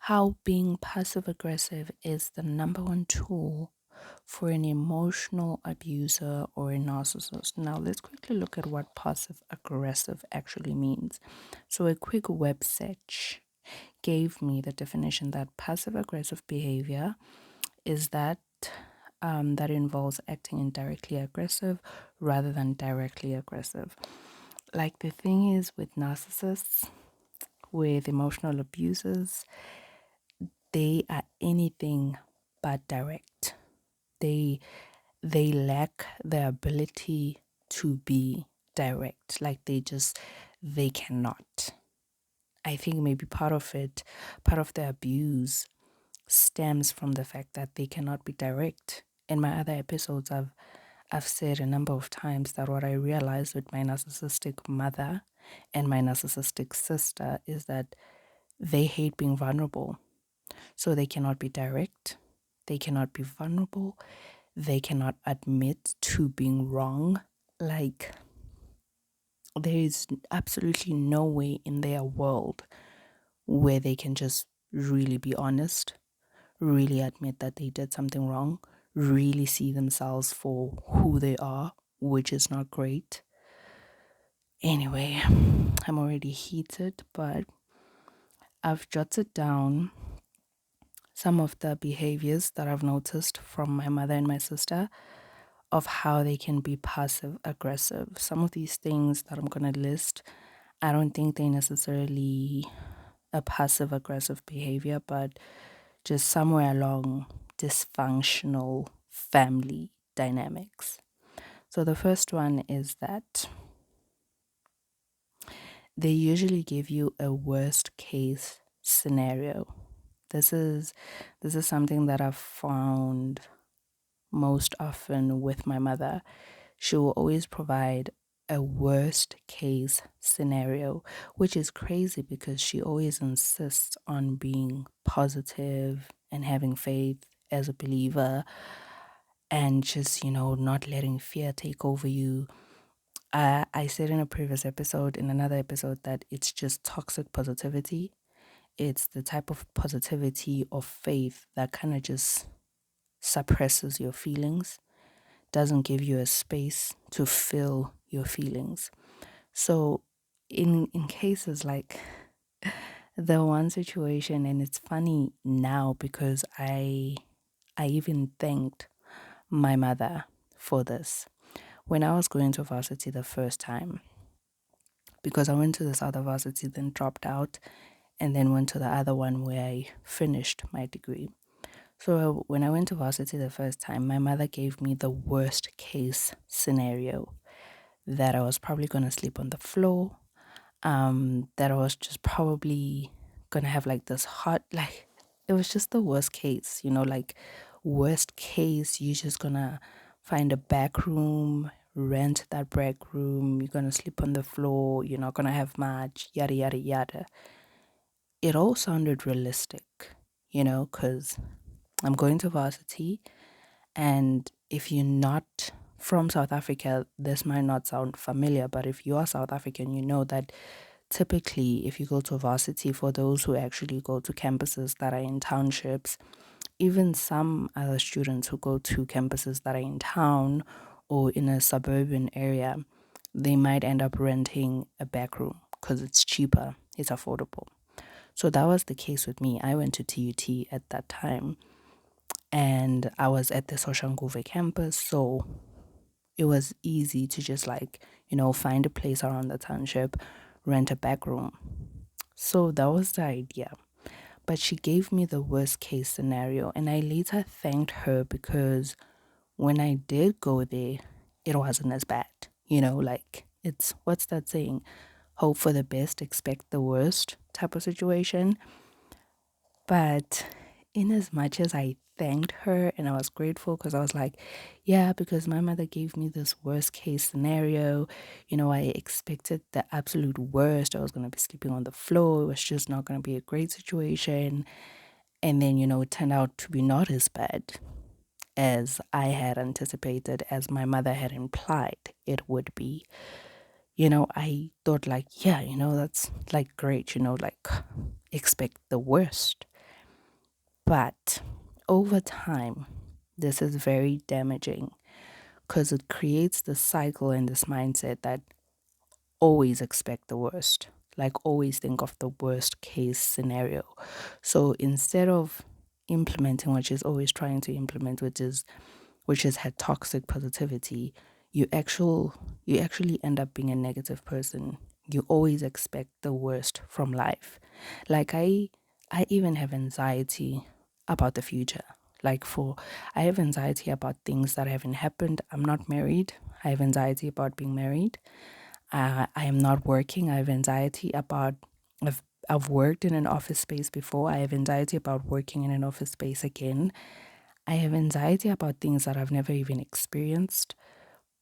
how being passive aggressive is the number one tool for an emotional abuser or a narcissist. Now, let's quickly look at what passive aggressive actually means. So, a quick web search gave me the definition that passive aggressive behavior is that involves acting indirectly aggressive rather than directly aggressive. Like the thing is with narcissists, with emotional abusers, they are anything but direct. They they lack the ability to be direct. Like they cannot. I think maybe part of the abuse stems from the fact that they cannot be direct. In my other episodes, I've said a number of times that what I realized with my narcissistic mother and my narcissistic sister is that they hate being vulnerable. So they cannot be direct, they cannot be vulnerable, they cannot admit to being wrong. Like, there is absolutely no way in their world where they can just really be honest, really admit that they did something wrong, really see themselves for who they are, which is not great. Anyway, I'm already heated, but I've jotted down some of the behaviors that I've noticed from my mother and my sister of how they can be passive aggressive. Some of these things that I'm going to list, I don't think they necessarily a passive aggressive behavior, but just somewhere along dysfunctional family dynamics. So the first one is that they usually give you a worst case scenario. This is something that I've found most often with my mother. She will always provide a worst case scenario, which is crazy because she always insists on being positive and having faith as a believer and just, not letting fear take over you. I said in a previous episode, in another episode, that it's just toxic positivity. It's the type of positivity or faith that kind of just suppresses your feelings, doesn't give you a space to feel your feelings. So in cases like the one situation, and it's funny now because I even thanked my mother for this. When I was going to varsity the first time, because I went to this other varsity, then dropped out, and then went to the other one where I finished my degree. So when I went to varsity the first time, my mother gave me the worst case scenario that I was probably going to sleep on the floor, that I was just probably going to have like this hot, like, it was just the worst case, like, worst case, you're just going to find a back room, rent that back room, you're going to sleep on the floor, you're not going to have much, yada, yada, yada. It all sounded realistic, because I'm going to varsity. And if you're not from South Africa, this might not sound familiar, but if you are South African, you know that typically if you go to varsity, for those who actually go to campuses that are in townships, even some other students who go to campuses that are in town or in a suburban area, they might end up renting a back room because it's cheaper, it's affordable. So that was the case with me. I went to TUT at that time and I was at the Soshanguve campus, so it was easy to just find a place around the township, rent a back room. So that was the idea. But she gave me the worst case scenario, and I later thanked her because when I did go there, it wasn't as bad. Like, it's, what's that saying? Hope for the best, expect the worst type of situation. But in as much as I thanked her and I was grateful because I was like, yeah, because my mother gave me this worst case scenario. I expected the absolute worst. I was going to be sleeping on the floor. It was just not going to be a great situation. And then, it turned out to be not as bad as I had anticipated, as my mother had implied it would be. I thought, like, yeah, that's like great, like, expect the worst. But over time, this is very damaging because it creates this cycle and this mindset that always expect the worst, like always think of the worst case scenario. So instead of implementing what she's always trying to implement, which is her toxic positivity, you actual you actually end up being a negative person. You always expect the worst from life. Like I even have anxiety about the future. Like for I have anxiety about things that haven't happened. I'm not married. I have anxiety about being married. I am not working. I have anxiety about I've worked in an office space before. I have anxiety about working in an office space again. I have anxiety about things that I've never even experienced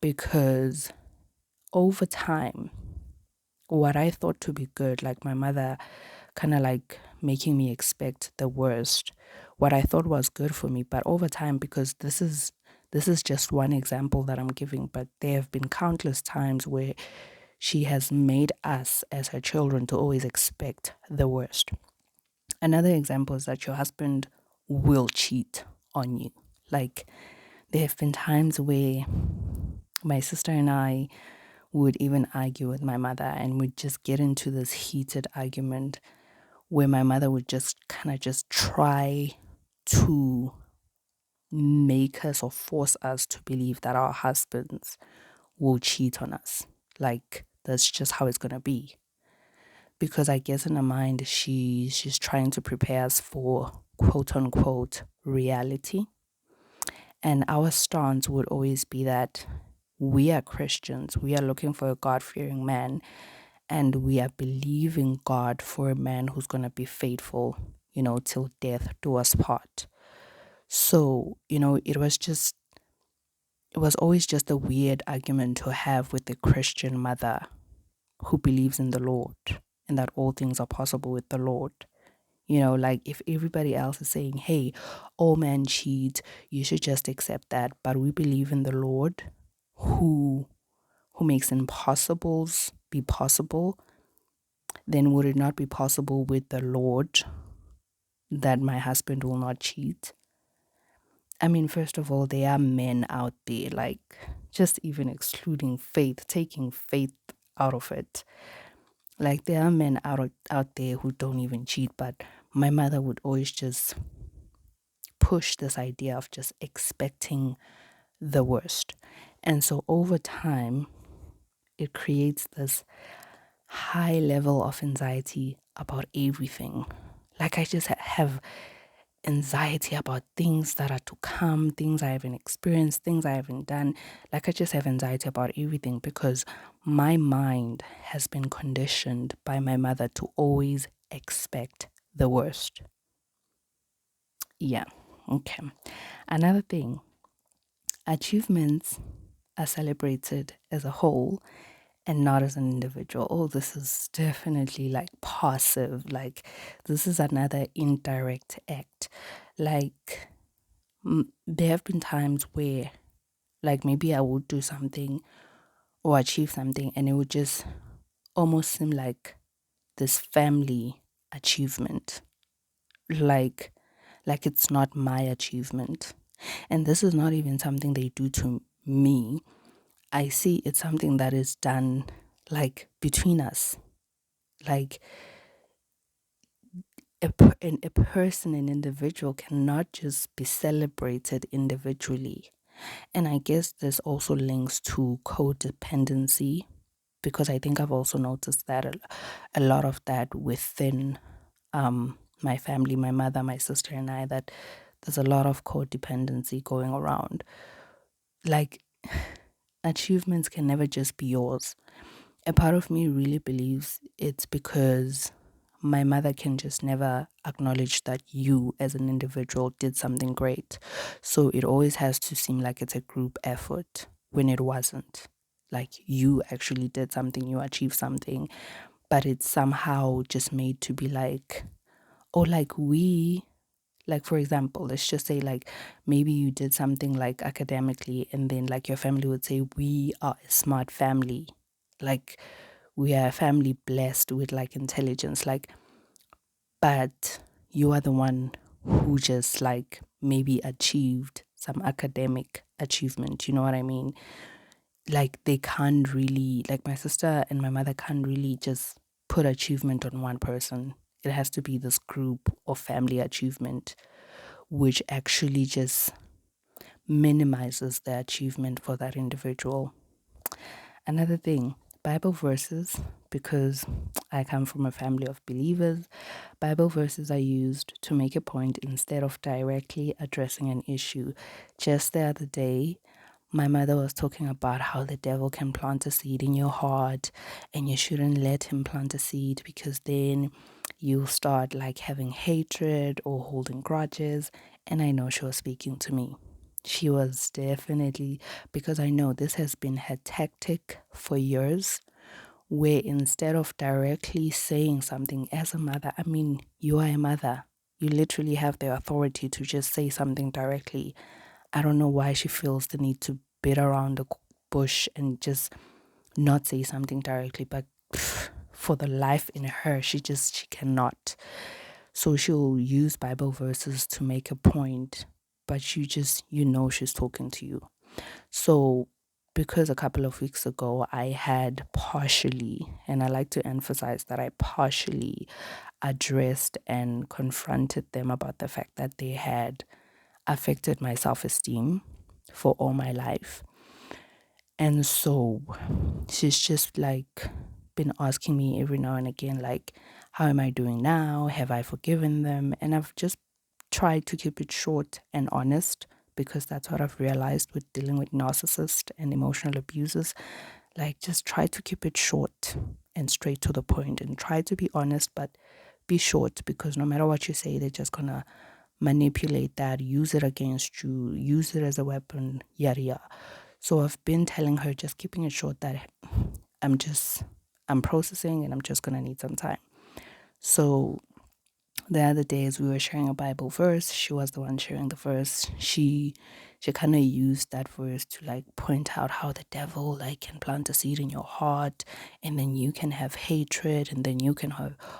because over time, what I thought to be good, like my mother kind of like making me expect the worst, what I thought was good for me, but over time, because this is just one example that I'm giving, but there have been countless times where she has made us as her children to always expect the worst. Another example is that your husband will cheat on you. Like, there have been times where my sister and I would even argue with my mother, and we'd just get into this heated argument where my mother would just kind of just try to make us or force us to believe that our husbands will cheat on us. Like, that's just how it's going to be. Because I guess in her mind, she's trying to prepare us for quote unquote reality. And our stance would always be that we are Christians. We are looking for a God fearing man. And we are believing God for a man who's going to be faithful, till death do us part. So, it was always just a weird argument to have with a Christian mother who believes in the Lord and that all things are possible with the Lord. Like if everybody else is saying, hey, all men cheat, you should just accept that. But we believe in the Lord who makes impossibles be possible. Then would it not be possible with the Lord that my husband will not cheat? I mean, first of all, there are men out there, like just even excluding faith, taking faith out of it. Like there are men out there who don't even cheat, but my mother would always just push this idea of just expecting the worst. And so over time, it creates this high level of anxiety about everything. Like I just have anxiety about things that are to come, things I haven't experienced, things I haven't done. Like I just have anxiety about everything because my mind has been conditioned by my mother to always expect the worst. Yeah. Okay. Another thing, achievements are celebrated as a whole and not as an individual. Oh, this is definitely like passive. Like, this is another indirect act. Like, there have been times where, like, maybe I would do something or achieve something, and it would just almost seem like this family achievement. Like, it's not my achievement. And this is not even something they do to me. I see it's something that is done like between us. Like a person, an individual cannot just be celebrated individually. And I guess this also links to codependency because I think I've also noticed that a lot of that within my family, my mother, my sister, and I, that there's a lot of codependency going around. Like, achievements can never just be yours. A part of me really believes it's because my mother can just never acknowledge that you as an individual did something great. So it always has to seem like it's a group effort when it wasn't. Like you actually did something, you achieved something, but it's somehow just made to be like, oh, like for example, let's just say like maybe you did something like academically and then like your family would say, we are a smart family. Like we are a family blessed with like intelligence, like, but you are the one who just like maybe achieved some academic achievement. You know what I mean? Like they can't really, like my sister and my mother can't really just put achievement on one person. It has to be this group or family achievement, which actually just minimizes the achievement for that individual. Another thing, Bible verses, because I come from a family of believers, Bible verses are used to make a point instead of directly addressing an issue. Just the other day, my mother was talking about how the devil can plant a seed in your heart and you shouldn't let him plant a seed because then you'll start like having hatred or holding grudges. And I know she was speaking to me. She was definitely, because I know this has been her tactic for years, where instead of directly saying something as a mother, I mean, you are a mother. You literally have the authority to just say something directly. I don't know why she feels the need to beat around the bush and just not say something directly, but for the life in her, she cannot. So she'll use Bible verses to make a point, but you know she's talking to you. So because a couple of weeks ago I had partially, and I like to emphasize that I partially addressed and confronted them about the fact that they had affected my self-esteem for all my life. And so she's just like been asking me every now and again, like, how am I doing now? Have I forgiven them? And I've just tried to keep it short and honest because that's what I've realized with dealing with narcissists and emotional abusers. Like, just try to keep it short and straight to the point and try to be honest, but be short because no matter what you say, they're just gonna manipulate that, use it against you, use it as a weapon, yada yada. So I've been telling her, just keeping it short, that I'm just, I'm processing and I'm just gonna need some time. So the other days we were sharing a Bible verse. She was the one sharing the verse. She kind of used that verse to like point out how the devil like can plant a seed in your heart, and then you can have hatred, and then you can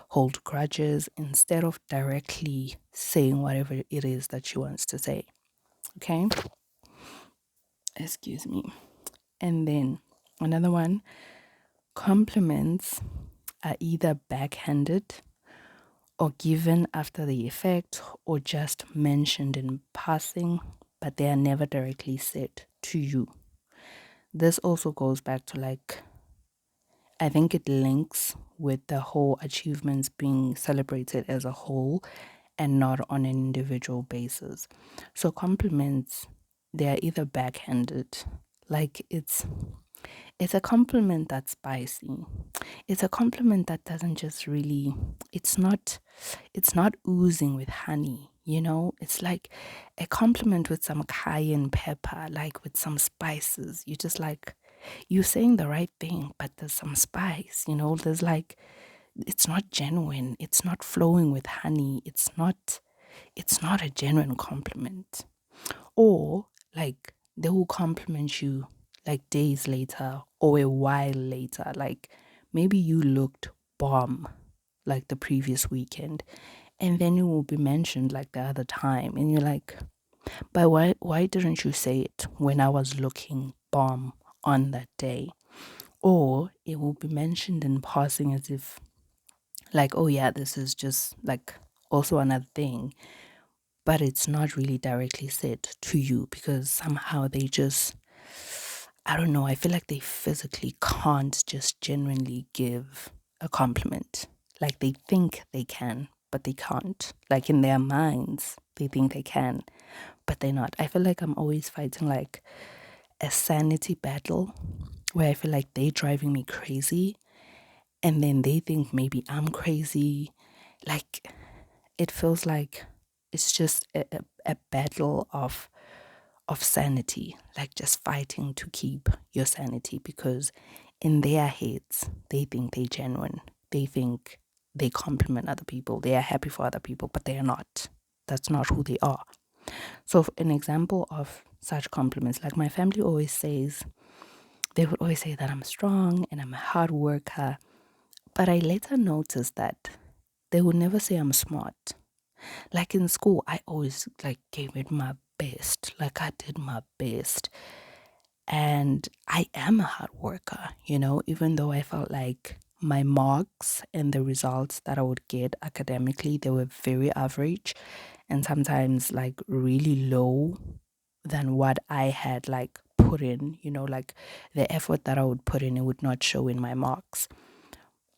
hold grudges instead of directly saying whatever it is that she wants to say. Okay, excuse me. And then another one, compliments are either backhanded or given after the effect or just mentioned in passing, but they are never directly said to you. This also goes back to like, I think it links with the whole achievements being celebrated as a whole and not on an individual basis. So compliments, they are either backhanded, like it's a compliment that's spicy. It's a compliment that doesn't just really, it's not oozing with honey, you know? It's like a compliment with some cayenne pepper, like with some spices. You just like, you're saying the right thing, but there's some spice, you know? There's like, it's not genuine. It's not flowing with honey. It's not a genuine compliment. Or like they will compliment you like days later or a while later. Like maybe you looked bomb like the previous weekend, and then it will be mentioned like the other time, and you're like, but why didn't you say it when I was looking bomb on that day? Or it will be mentioned in passing as if like, oh yeah, this is just like also another thing, but it's not really directly said to you because somehow they just, I don't know, I feel like they physically can't just genuinely give a compliment. Like they think they can, but they can't. Like in their minds, they think they can, but they're not. I feel like I'm always fighting like a sanity battle where I feel like they're driving me crazy and then they think maybe I'm crazy. Like it feels like it's just a battle of sanity, like just fighting to keep your sanity because in their heads they think they're genuine. They think they compliment other people. They are happy for other people, but they are not. That's not who they are. So an example of such compliments, like my family always says, they would always say that I'm strong and I'm a hard worker. But I later noticed that they would never say I'm smart. Like in school, I always like gave it my best. Like I did my best. And I am a hard worker, even though I felt like my marks and the results that I would get academically, they were very average and sometimes like really low than what I had like put in, like the effort that I would put in, it would not show in my marks.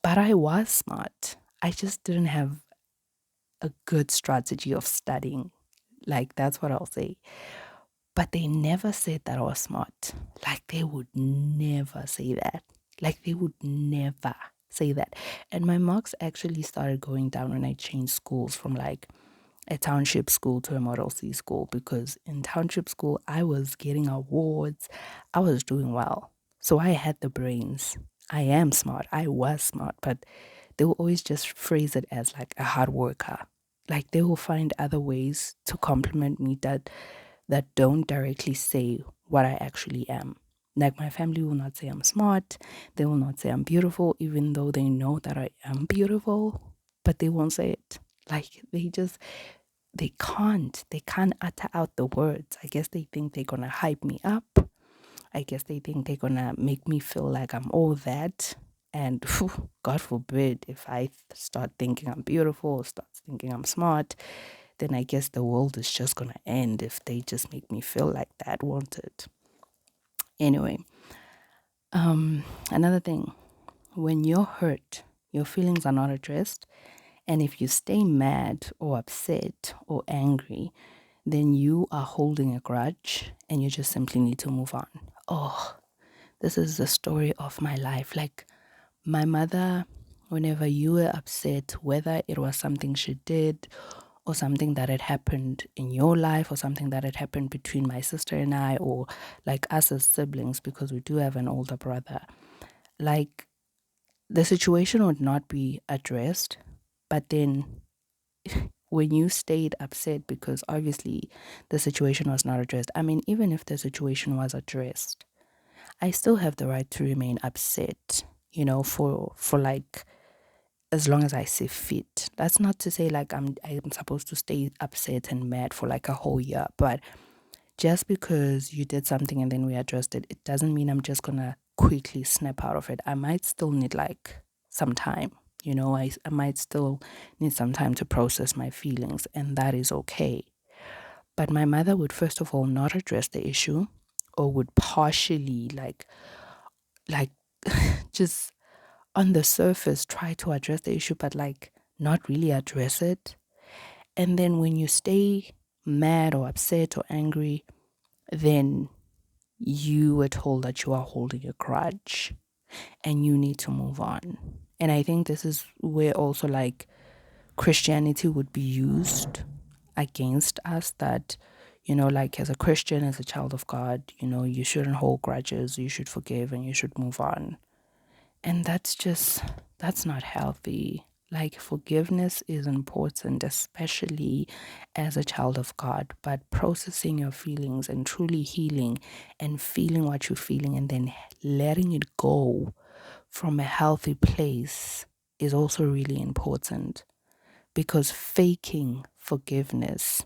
But I was smart. I just didn't have a good strategy of studying. Like that's what I'll say. But they never said that I was smart. Like they would never say that. Like they would never say that. And my marks actually started going down when I changed schools from like a township school to a Model C school, because in township school I was getting awards. I was doing well. So I had the brains. I am smart. I was smart, but they will always just phrase it as like a hard worker. Like they will find other ways to compliment me that don't directly say what I actually am. Like my family will not say I'm smart. They will not say I'm beautiful, even though they know that I am beautiful, but they won't say it. Like they can't utter out the words. I guess they think they're gonna hype me up. I guess they think they're gonna make me feel like I'm all that. And phew, God forbid if I start thinking I'm beautiful or start thinking I'm smart, then I guess the world is just gonna end if they just make me feel like that, won't it? Anyway, another thing, when you're hurt, your feelings are not addressed, and if you stay mad or upset or angry, then you are holding a grudge and you just simply need to move on. Oh, this is the story of my life. Like my mother, whenever you were upset, whether it was something she did or something that had happened in your life or something that had happened between my sister and I, or like us as siblings, because we do have an older brother, like the situation would not be addressed. But then when you stayed upset because obviously the situation was not addressed, I mean, even if the situation was addressed, I still have the right to remain upset, for like as long as I see fit. That's not to say like I'm supposed to stay upset and mad for like a whole year, but just because you did something and then we addressed it, it doesn't mean I'm just gonna quickly snap out of it. I might still need like some time. I might still need some time to process my feelings, and that is okay. But my mother would first of all not address the issue, or would partially like just on the surface try to address the issue, but like not really address it. And then when you stay mad or upset or angry, then you were told that you are holding a grudge and you need to move on. And I think this is where also like Christianity would be used against us, that, like as a Christian, as a child of God, you shouldn't hold grudges, you should forgive and you should move on. And that's not healthy. Like forgiveness is important, especially as a child of God, but processing your feelings and truly healing and feeling what you're feeling and then letting it go from a healthy place is also really important, because faking forgiveness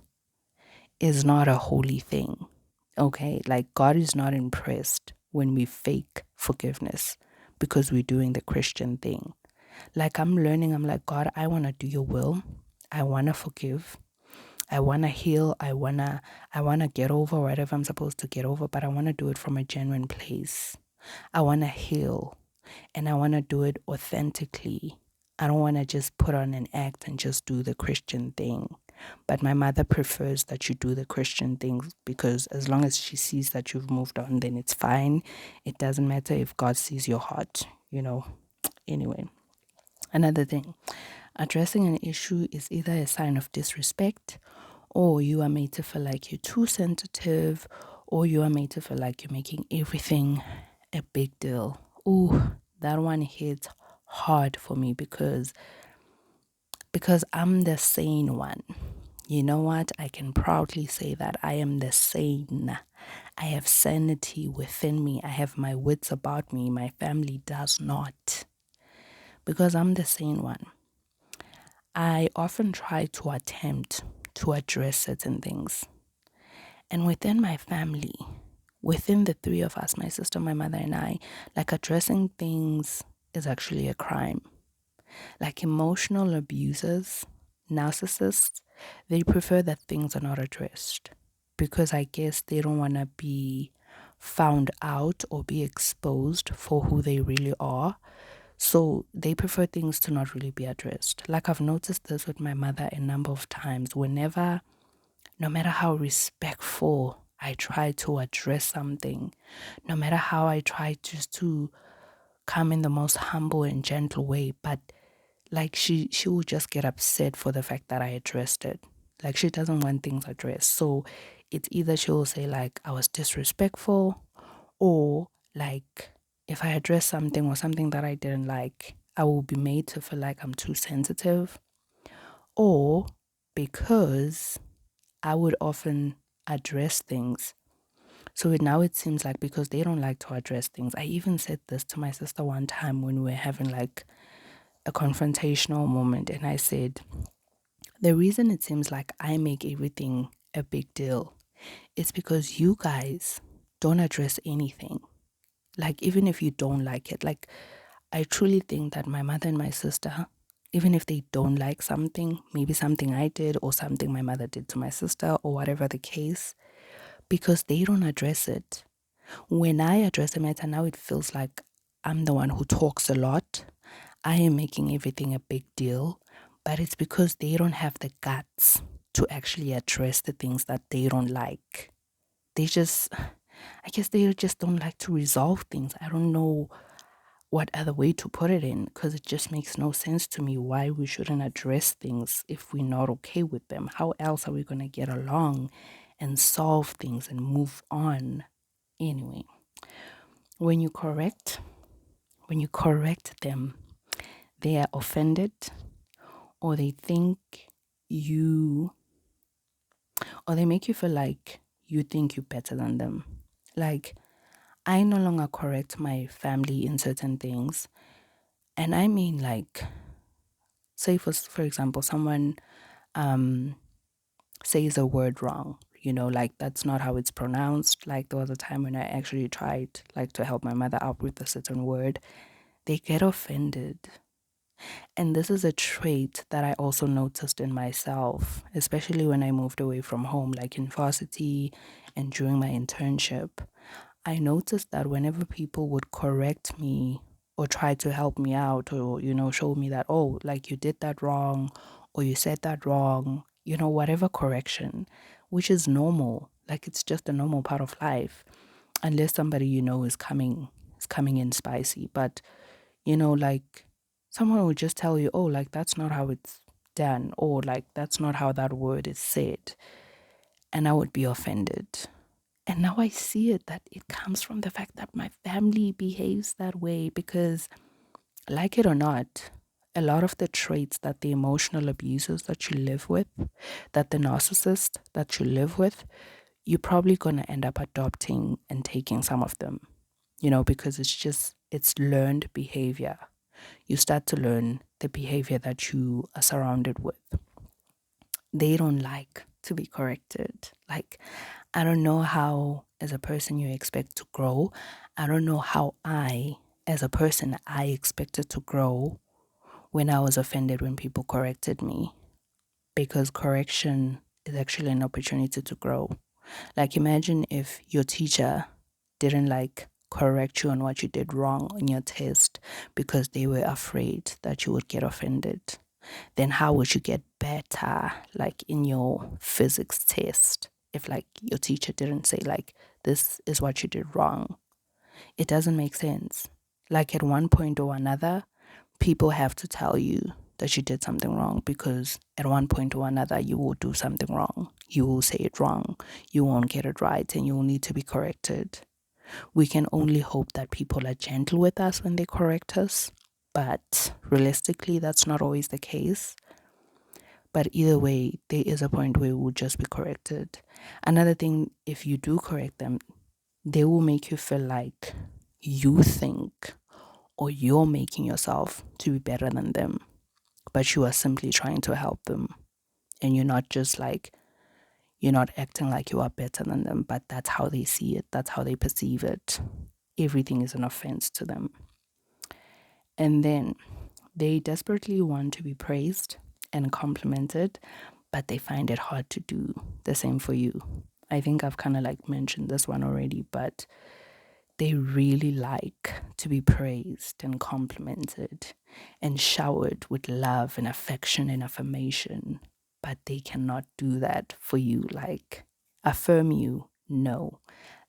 is not a holy thing. Okay? Like God is not impressed when we fake forgiveness because we're doing the Christian thing. Like I'm learning, I'm like, God, I want to do your will. I want to forgive. I want to heal. I want to get over whatever I'm supposed to get over, but I want to do it from a genuine place. I want to heal and I want to do it authentically. I don't want to just put on an act and just do the Christian thing. But my mother prefers that you do the Christian thing, because as long as she sees that you've moved on, then it's fine. It doesn't matter if God sees your heart. Anyway, another thing, addressing an issue is either a sign of disrespect, or you are made to feel like you're too sensitive, or you are made to feel like you're making everything a big deal. Ooh, that one hits hard for me because I'm the sane one. You know what? I can proudly say that I am the sane. I have sanity within me. I have my wits about me. My family does not. Because I'm the sane one. I often try to attempt to address certain things. And within my family, within the three of us, my sister, my mother, and I, like addressing things is actually a crime. Like emotional abusers, narcissists, they prefer that things are not addressed because I guess they don't want to be found out or be exposed for who they really are. So they prefer things to not really be addressed. Like I've noticed this with my mother a number of times. Whenever, no matter how respectful I try to address something, no matter how I try just to come in the most humble and gentle way, but like she will just get upset for the fact that I addressed it. Like she doesn't want things addressed. So it's either she will say like I was disrespectful, or like if I address something or something that I didn't like, I will be made to feel like I'm too sensitive, or because I would often address things. So now it seems like because they don't like to address things. I even said this to my sister one time when we were having like a confrontational moment, and I said, the reason it seems like I make everything a big deal is because you guys don't address anything. Like, even if you don't like it, like, I truly think that my mother and my sister, even if they don't like something, maybe something I did or something my mother did to my sister or whatever the case, because they don't address it. When I address the matter, now it feels like I'm the one who talks a lot. I am making everything a big deal, but it's because they don't have the guts to actually address the things that they don't like. They just, I guess they just don't like to resolve things. I don't know what other way to put it in because it just makes no sense to me why we shouldn't address things if we're not okay with them. How else are we going to get along and solve things and move on? Anyway, when you correct, when you correct them, they are offended, or they think you, or they make you feel like you think you're better than them. Like, I no longer correct my family in certain things. And I mean, like, say, for example, someone um, says a word wrong. Like that's not how it's pronounced. Like there was a time when I actually tried like to help my mother out with a certain word. They get offended. And this is a trait that I also noticed in myself, especially when I moved away from home, like in varsity and during my internship. I noticed that whenever people would correct me or try to help me out or, show me that, oh, like you did that wrong or you said that wrong, whatever correction, which is normal. Like it's just a normal part of life, unless somebody, is coming in spicy. But like someone would just tell you, oh, like that's not how it's done, or like that's not how that word is said. And I would be offended. And now I see it that it comes from the fact that my family behaves that way because, like it or not, a lot of the traits that the emotional abusers that you live with, that the narcissist that you live with, you're probably going to end up adopting and taking some of them, because it's learned behavior. You start to learn the behavior that you are surrounded with. They don't like to be corrected. Like, I don't know how, as a person, you expect to grow. I don't know how as a person, I expected to grow when I was offended when people corrected me. Because correction is actually an opportunity to grow. Like, imagine if your teacher didn't like correct you on what you did wrong on your test because they were afraid that you would get offended. Then how would you get better like in your physics test if like your teacher didn't say like this is what you did wrong? It doesn't make sense. Like at one point or another, people have to tell you that you did something wrong because at one point or another you will do something wrong. You will say it wrong. You won't get it right and you will need to be corrected. We can only hope that people are gentle with us when they correct us, but realistically that's not always the case. But either way, there is a point where it will just be corrected. Another thing, if you do correct them, they will make you feel like you think or you're making yourself to be better than them, but you are simply trying to help them. And you're not acting like you are better than them, but that's how they see it, that's how they perceive it. Everything is an offense to them. And then they desperately want to be praised and complimented, but they find it hard to do the same for you. I think I've kind of like mentioned this one already, but they really like to be praised and complimented and showered with love and affection and affirmation, but they cannot do that for you. Like, affirm you, no.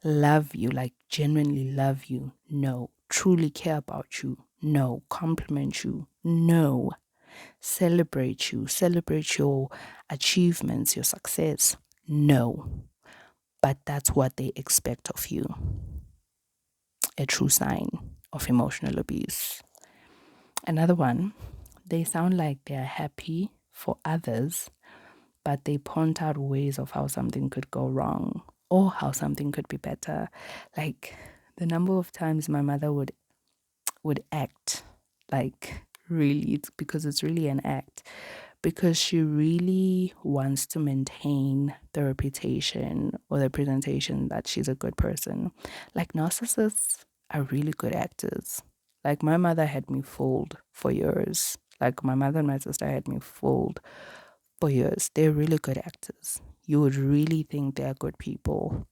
Love you, like genuinely love you, no. Truly care about you, no. Compliment you, no. Celebrate your achievements, your success, no. But that's what they expect of you. A true sign of emotional abuse. Another one, they sound like they're happy for others, but they point out ways of how something could go wrong or how something could be better. Like the number of times my mother would act like really, it's because it's really an act, because she really wants to maintain the reputation or the presentation that she's a good person. Like narcissists are really good actors. Like my mother had me fooled for years. Like my mother and my sister had me fooled for years. They're really good actors. You would really think they're good people,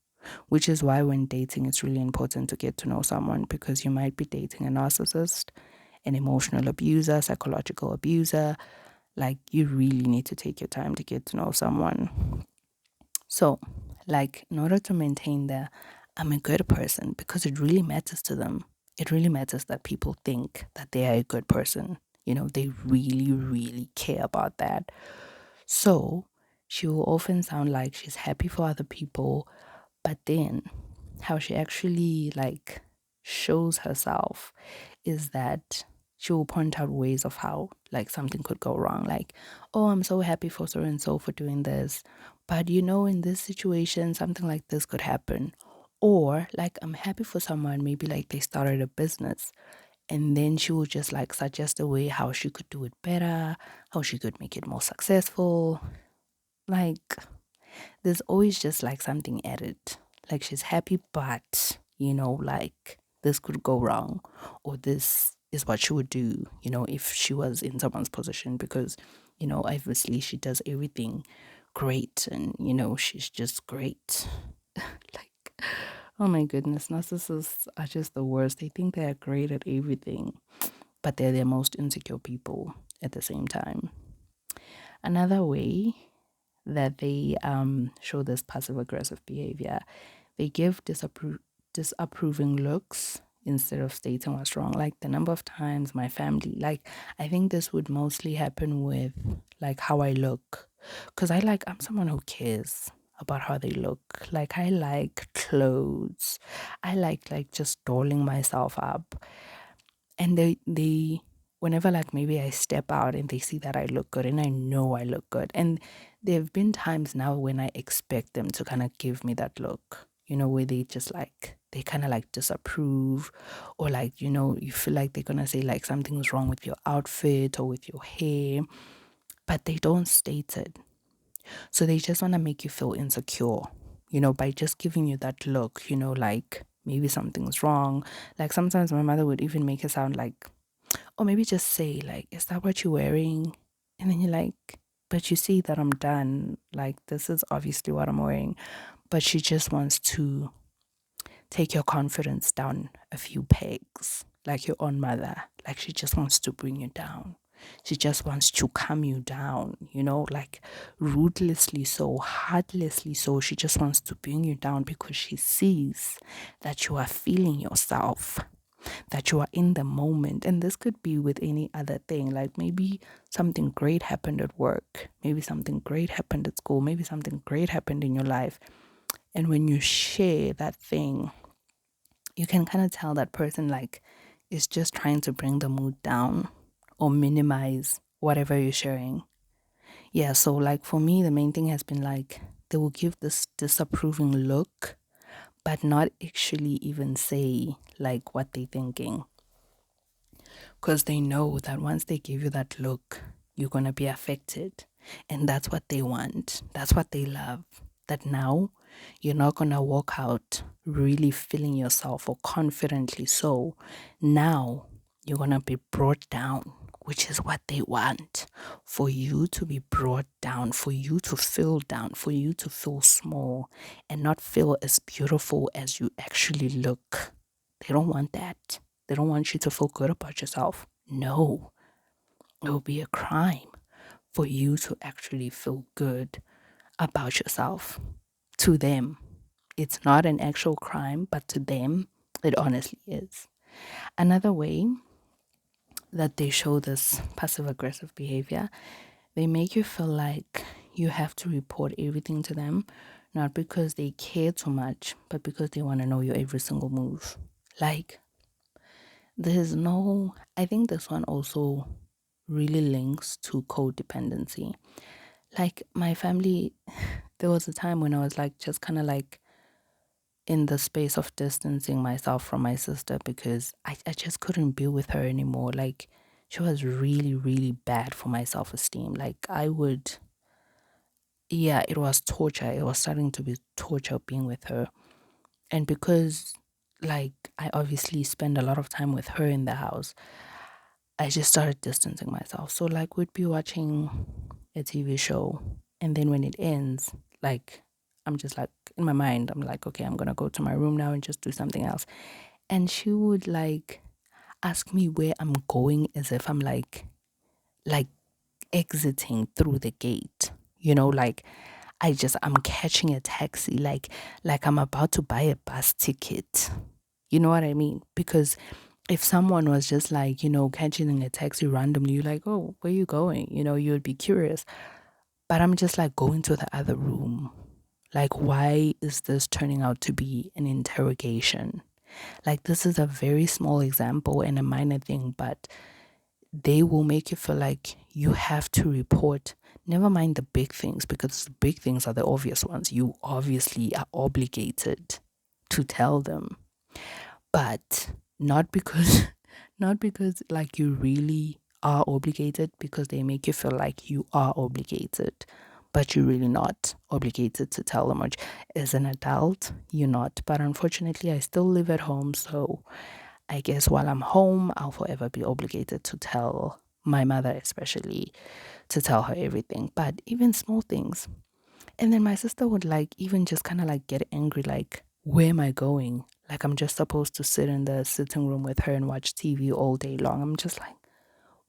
which is why when dating, it's really important to get to know someone, because you might be dating a narcissist, an emotional abuser, psychological abuser. Like, you really need to take your time to get to know someone. So, like, in order to maintain the I'm a good person, because it really matters to them, it really matters that people think that they are a good person. They really, really care about that. So, she will often sound like she's happy for other people, but then how she actually like shows herself is that she will point out ways of how like something could go wrong. Like, oh, I'm so happy for so and so for doing this, but in this situation something like this could happen. Or like, I'm happy for someone, maybe like they started a business, and then she will just like suggest a way how she could do it better, how she could make it more successful. Like, there's always just like something added. Like, she's happy, but like, this could go wrong, or this is what she would do, if she was in someone's position, because, obviously she does everything great, and, she's just great. Like, oh my goodness, narcissists are just the worst. They think they are great at everything, but they're the most insecure people at the same time. Another way that they show this passive aggressive behavior, they give disapproving looks instead of stating what's wrong. Like the number of times my family, like, I think this would mostly happen with like how I look, because I'm someone who cares about how they look. Like, I like clothes, I like just dolling myself up, and they whenever like maybe I step out and they see that I look good, and I know I look good, and there have been times now when I expect them to kind of give me that look, where they just like they kind of like disapprove, or like, you feel like they're gonna say like something's wrong with your outfit or with your hair, but they don't state it. So they just want to make you feel insecure, by just giving you that look, like maybe something's wrong. Like, sometimes my mother would even make it sound like, or maybe just say, like, is that what you're wearing? And then you're like, but you see that I'm done. Like, this is obviously what I'm wearing. But she just wants to take your confidence down a few pegs, like your own mother. Like, she just wants to bring you down. She just wants to calm you down, like ruthlessly so, heartlessly so. She just wants to bring you down because she sees that you are feeling yourself, that you are in the moment. And this could be with any other thing. Like, maybe something great happened at work, maybe something great happened at school, maybe something great happened in your life. And when you share that thing, you can kind of tell that person like is just trying to bring the mood down or minimize whatever you're sharing. Yeah, so like for me, the main thing has been like they will give this disapproving look, but not actually even say like what they're thinking. Because they know that once they give you that look, you're going to be affected. And that's what they want. That's what they love. That now you're not going to walk out really feeling yourself or confidently so. Now you're going to be brought down, which is what they want. For you to be brought down, for you to feel down, for you to feel small and not feel as beautiful as you actually look. They don't want that. They don't want you to feel good about yourself. No, it will be a crime for you to actually feel good about yourself. To them, it's not an actual crime, but to them, it honestly is. Another way that they show this passive aggressive behavior, they make you feel like you have to report everything to them, not because they care too much, but because they want to know your every single move. Like, there's no, I think this one also really links to codependency. Like, my family, there was a time when I was like, just kind of like in the space of distancing myself from my sister because I just couldn't be with her anymore. Like, she was really, really bad for my self esteem. Like, yeah, it was torture. It was starting to be torture being with her. And because, like, I obviously spend a lot of time with her in the house, I just started distancing myself. So, like, we'd be watching a TV show, and then when it ends, like, I'm just like, in my mind, I'm like, okay, I'm gonna go to my room now and just do something else. And she would, like, ask me where I'm going as if I'm like exiting through the gate. Like, I'm catching a taxi, like I'm about to buy a bus ticket. You know what I mean? Because if someone was just like, catching a taxi randomly, you're like, oh, where you going? You would be curious. But I'm just like going to the other room. Like, why is this turning out to be an interrogation? Like, this is a very small example and a minor thing, but they will make you feel like you have to report. Never mind the big things, because the big things are the obvious ones. You obviously are obligated to tell them, but not because not because like you really are obligated, because they make you feel like you are obligated, but you're really not obligated to tell them. Which, as an adult, you're not. But unfortunately, I still live at home, so I guess while I'm home, I'll forever be obligated to tell my mother, especially, to tell her everything, but even small things. And then my sister would like even just kind of like get angry, like, where am I going? Like, I'm just supposed to sit in the sitting room with her and watch TV all day long. I'm just like,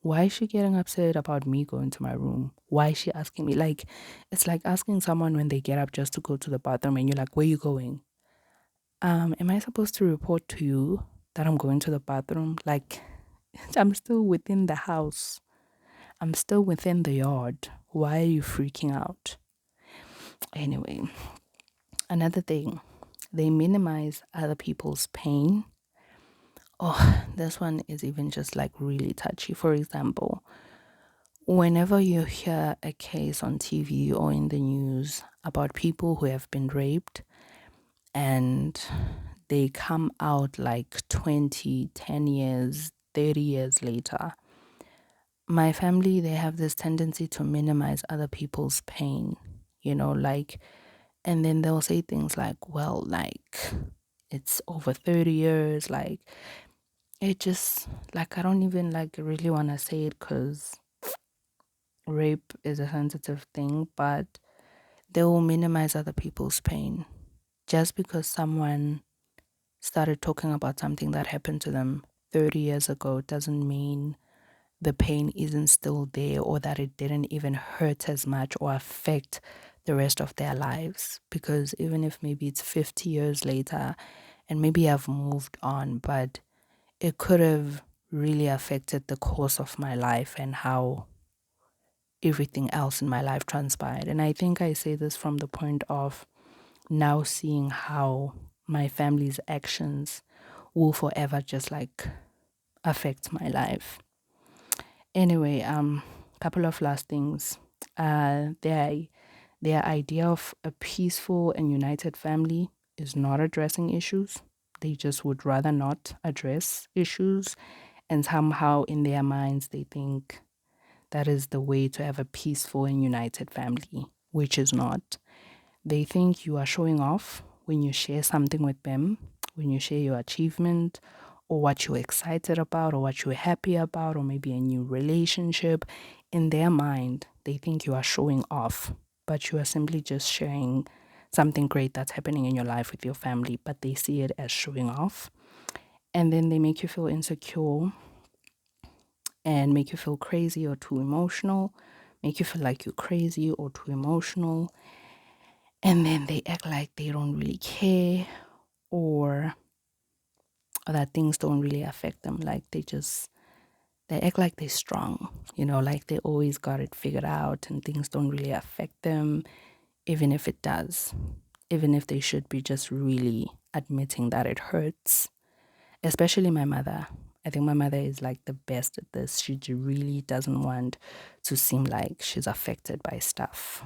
why is she getting upset about me going to my room? Why is she asking me? Like, it's like asking someone when they get up just to go to the bathroom and you're like, where you going? Am I supposed to report to you that I'm going to the bathroom? Like, I'm still within the house. I'm still within the yard. Why are you freaking out? Anyway, another thing, they minimize other people's pain. Oh, this one is even just like really touchy. For example, whenever you hear a case on TV or in the news about people who have been raped and they come out like 20, 10 years, 30 years later, my family, they have this tendency to minimize other people's pain, like, and then they'll say things like, well, like, it's over 30 years, like, it just, like, I don't even, like, really want to say it because rape is a sensitive thing, but they will minimize other people's pain. Just because someone started talking about something that happened to them 30 years ago doesn't mean the pain isn't still there, or that it didn't even hurt as much or affect the rest of their lives. Because even if maybe it's 50 years later and maybe I've moved on, but it could have really affected the course of my life and how everything else in my life transpired. And I think I say this from the point of now seeing how my family's actions will forever just like affect my life. Anyway, couple of last things. Their idea of a peaceful and united family is not addressing issues. They just would rather not address issues, and somehow in their minds they think that is the way to have a peaceful and united family, which is not. They think you are showing off when you share something with them, when you share your achievement or what you're excited about or what you're happy about, or maybe a new relationship. In their mind, they think you are showing off, but you are simply just sharing something great that's happening in your life with your family, but they see it as showing off. And then they make you feel insecure and make you feel crazy or too emotional, make you feel like you're crazy or too emotional. And then they act like they don't really care, or that things don't really affect them. Like they act like they're strong, like they always got it figured out and things don't really affect them, even if it does, even if they should be just really admitting that it hurts. Especially my mother. I think my mother is like the best at this. She really doesn't want to seem like she's affected by stuff.